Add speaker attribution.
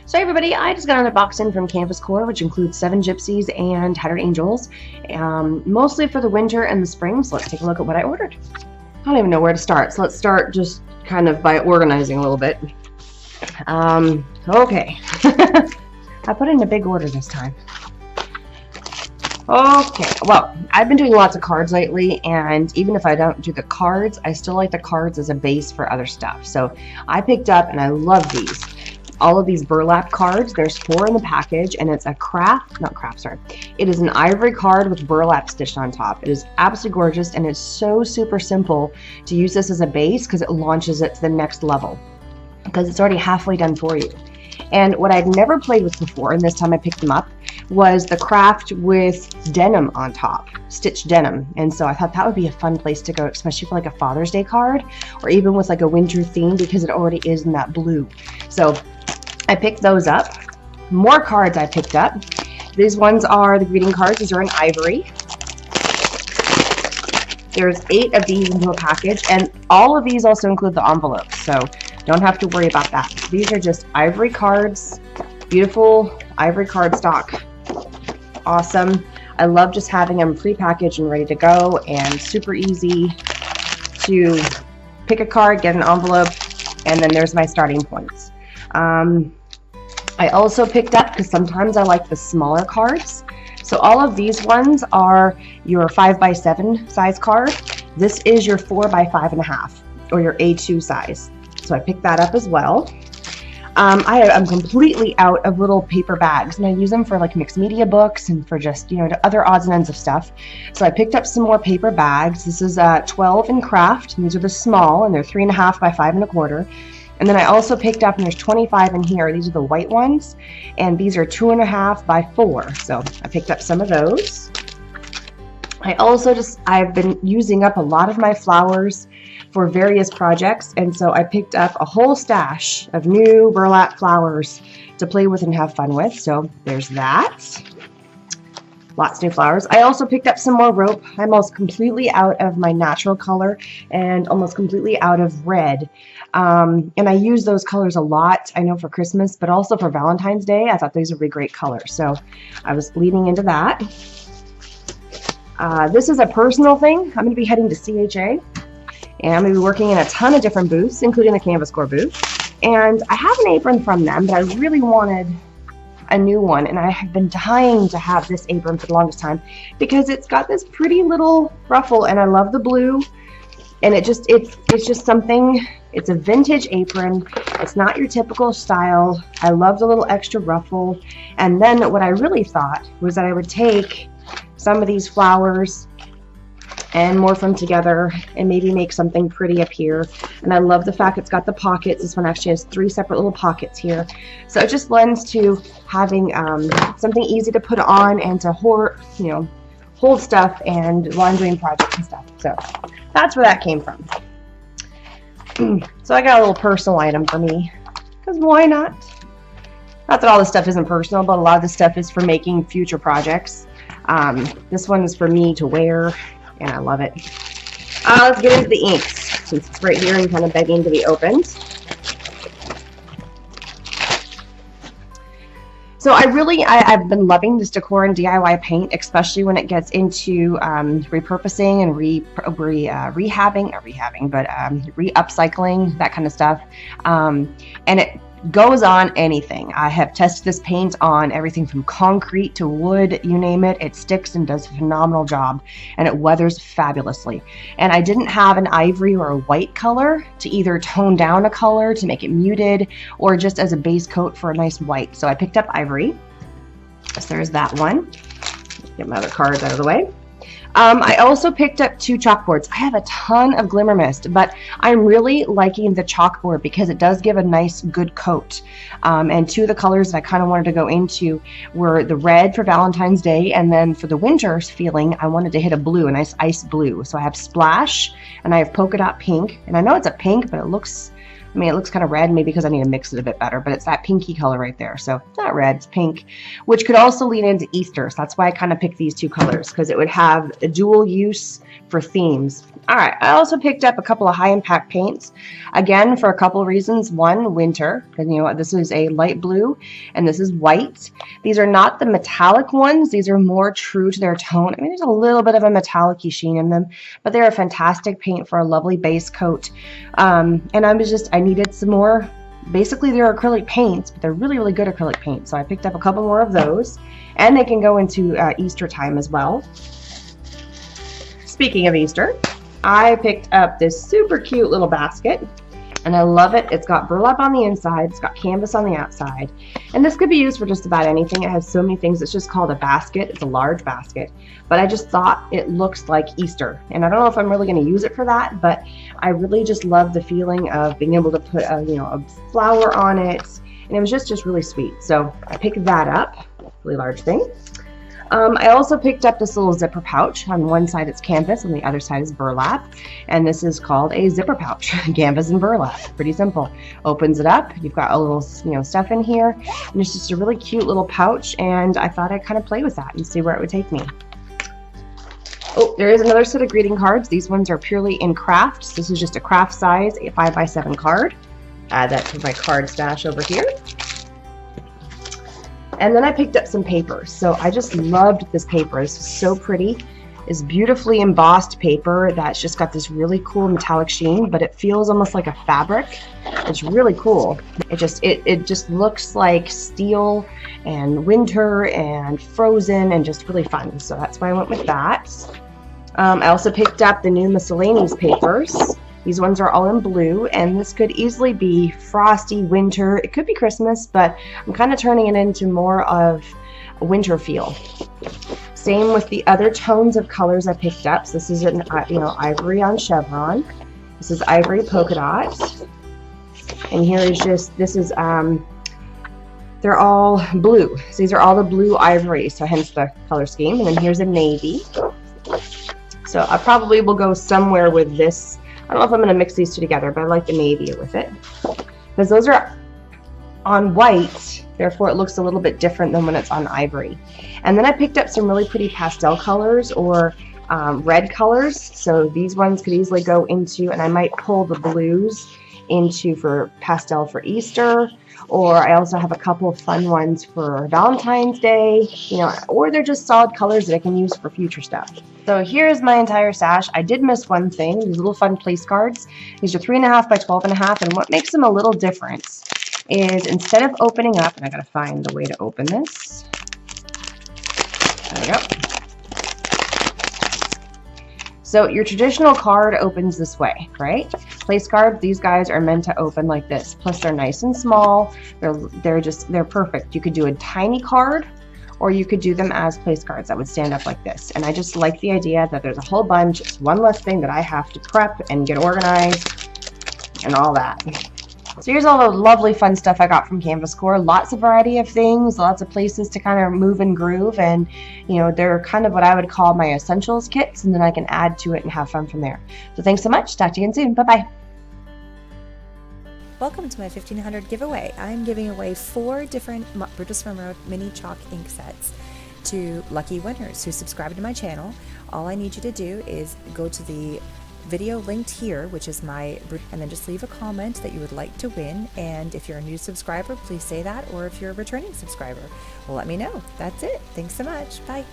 Speaker 1: So everybody, I just got an unboxing from Canvas Corp, which includes 7 gypsies and tattered angels, mostly for the winter and the spring. So let's take a look at what I ordered. I don't even know where to start, so let's start just kind of by organizing a little bit. Okay. I put in a big order this time. Okay, well, I've been doing lots of cards lately, and even if I don't do the cards, I still like the cards as a base for other stuff. So I picked up, and I love these, all of these burlap cards. There's 4 in the package, and it's a it is an ivory card with burlap stitched on top. It is absolutely gorgeous, and it's so super simple to use this as a base because it launches it to the next level because it's already halfway done for you. And what I'd never played with before, and this time I picked them up, was the craft with denim on top, stitched denim. And so I thought that would be a fun place to go, especially for like a Father's Day card, or even with like a winter theme, because it already is in that blue. So I picked those up. More cards I picked up. These ones are the greeting cards. These are in ivory. There's 8 of these into a package, and all of these also include the envelopes, so don't have to worry about that. These are just ivory cards, beautiful ivory card stock. Awesome. I love just having them pre-packaged and ready to go, and super easy to pick a card, get an envelope, and then there's my starting points. I also picked up, because sometimes I like the smaller cards. So all of these ones are your 5x7 size card. This is your 4x5.5, or your A2 size. So I picked that up as well. I'm completely out of little paper bags, and I use them for like mixed media books and for just, you know, other odds and ends of stuff. So I picked up some more paper bags. This is 12 in craft, and these are the small, and they're 3.5 by 5.25. And then I also picked up, and there's 25 in here. These are the white ones, and these are 2.5 by 4. So I picked up some of those. I've been using up a lot of my flowers for various projects, and so I picked up a whole stash of new burlap flowers to play with and have fun with. So there's that. Lots of new flowers. I also picked up some more rope. I'm almost completely out of my natural color and almost completely out of red. And I use those colors a lot, I know, for Christmas, but also for Valentine's Day. I thought these would be great colors, so I was leaning into that. This is a personal thing. I'm going to be heading to CHA, and I'm going to be working in a ton of different booths, including the Canvas Corp booth. And I have an apron from them, but I really wanted a new one, and I have been dying to have this apron for the longest time because it's got this pretty little ruffle, and I love the blue. And it's just something. It's a vintage apron. It's not your typical style. I love the little extra ruffle. And then what I really thought was that I would take some of these flowers and morph them together and maybe make something pretty up here. And I love the fact it's got the pockets. This one actually has 3 separate little pockets here. So it just lends to having something easy to put on and to hold stuff and while I'm doing projects and stuff. So that's where that came from. So I got a little personal item for me, because why not? Not that all this stuff isn't personal, but a lot of this stuff is for making future projects. This one is for me to wear, and I love it. Let's get into the inks, since it's right here and kind of begging to be opened. So I've been loving this Decor and DIY paint, especially when it gets into repurposing and re-upcycling, that kind of stuff. And it goes on anything. I have tested this paint on everything from concrete to wood, you name it. It sticks and does a phenomenal job, and it weathers fabulously. And I didn't have an ivory or a white color to either tone down a color to make it muted or just as a base coat for a nice white. So I picked up ivory. So there's that one. Get my other cards out of the way. I also picked up 2 chalkboards. I have a ton of Glimmer Mist, but I'm really liking the chalkboard because it does give a nice, good coat. And 2 of the colors that I kind of wanted to go into were the red for Valentine's Day, and then for the winter feeling, I wanted to hit a blue, a nice ice blue. So I have Splash, and I have Polka Dot Pink. And I know it's a pink, but it looks I mean, it looks kind of red, maybe because I need to mix it a bit better, but it's that pinky color right there. So it's not red, it's pink, which could also lean into Easter. So that's why I kind of picked these two colors, because it would have a dual use for themes. All right, I also picked up a couple of high impact paints, again, for a couple of reasons. One, winter, because you know what, this is a light blue and this is white. These are not the metallic ones. These are more true to their tone. I mean, there's a little bit of a metallic-y sheen in them, but they're a fantastic paint for a lovely base coat. And I needed some more. Basically, they're acrylic paints, but they're really, really good acrylic paints. So I picked up a couple more of those, and they can go into Easter time as well. Speaking of Easter, I picked up this super cute little basket, and I love it. It's got burlap on the inside, it's got canvas on the outside, and this could be used for just about anything. It has so many things. It's just called a basket. It's a large basket, but I just thought it looks like Easter, and I don't know if I'm really going to use it for that, but I really just love the feeling of being able to put a flower on it, and it was just really sweet. So I picked that up, really large thing. I also picked up this little zipper pouch. On one side it's canvas, on the other side is burlap, and this is called a zipper pouch. Canvas and burlap, pretty simple. Opens it up, you've got a little stuff in here, and it's just a really cute little pouch, and I thought I'd kind of play with that and see where it would take me. Oh, there is another set of greeting cards. These ones are purely in crafts. This is just a craft size, a 5x7 card. Add that to my card stash over here. And then I picked up some papers. So I just loved this paper. This is so pretty. It's beautifully embossed paper that's just got this really cool metallic sheen, but it feels almost like a fabric. It's really cool. It just looks like steel and winter and frozen and just really fun. So that's why I went with that. I also picked up the new miscellaneous papers. These ones are all in blue, and this could easily be frosty winter. It could be Christmas, but I'm kind of turning it into more of a winter feel. Same with the other tones of colors I picked up. So this is an ivory on chevron. This is ivory polka dot, and here is they're all blue. So these are all the blue ivory, so hence the color scheme. And then here's a navy. So I probably will go somewhere with this. I don't know if I'm going to mix these two together, but I like the navy with it, because those are on white, therefore it looks a little bit different than when it's on ivory. And then I picked up some really pretty pastel colors or red colors. So these ones could easily go into, and I might pull the blues into for pastel for Easter, or I also have a couple of fun ones for Valentine's Day, or they're just solid colors that I can use for future stuff. So here's my entire stash. I did miss one thing, these little fun place cards. These are 3.5 by 12.5, and what makes them a little different is instead of opening up, and I gotta find the way to open this. There we go. So your traditional card opens this way, right? Place cards, these guys are meant to open like this. Plus they're nice and small. They're perfect. You could do a tiny card, or you could do them as place cards that would stand up like this. And I just like the idea that there's a whole bunch. It's one less thing that I have to prep and get organized and all that. So here's all the lovely fun stuff I got from Canvas Corp. Lots of variety of things, lots of places to kind of move and groove, and they're kind of what I would call my essentials kits, and then I can add to it and have fun from there. So thanks so much. Talk to you again soon. Bye-bye.
Speaker 2: Welcome to my 1500 giveaway. I'm giving away 4 different Brutus from Road mini chalk ink sets to lucky winners who subscribe to my channel. All I need you to do is go to the video linked here, which is and then just leave a comment that you would like to win. And if you're a new subscriber, please say that, or if you're a returning subscriber, well, let me know. That's it. Thanks so much. Bye.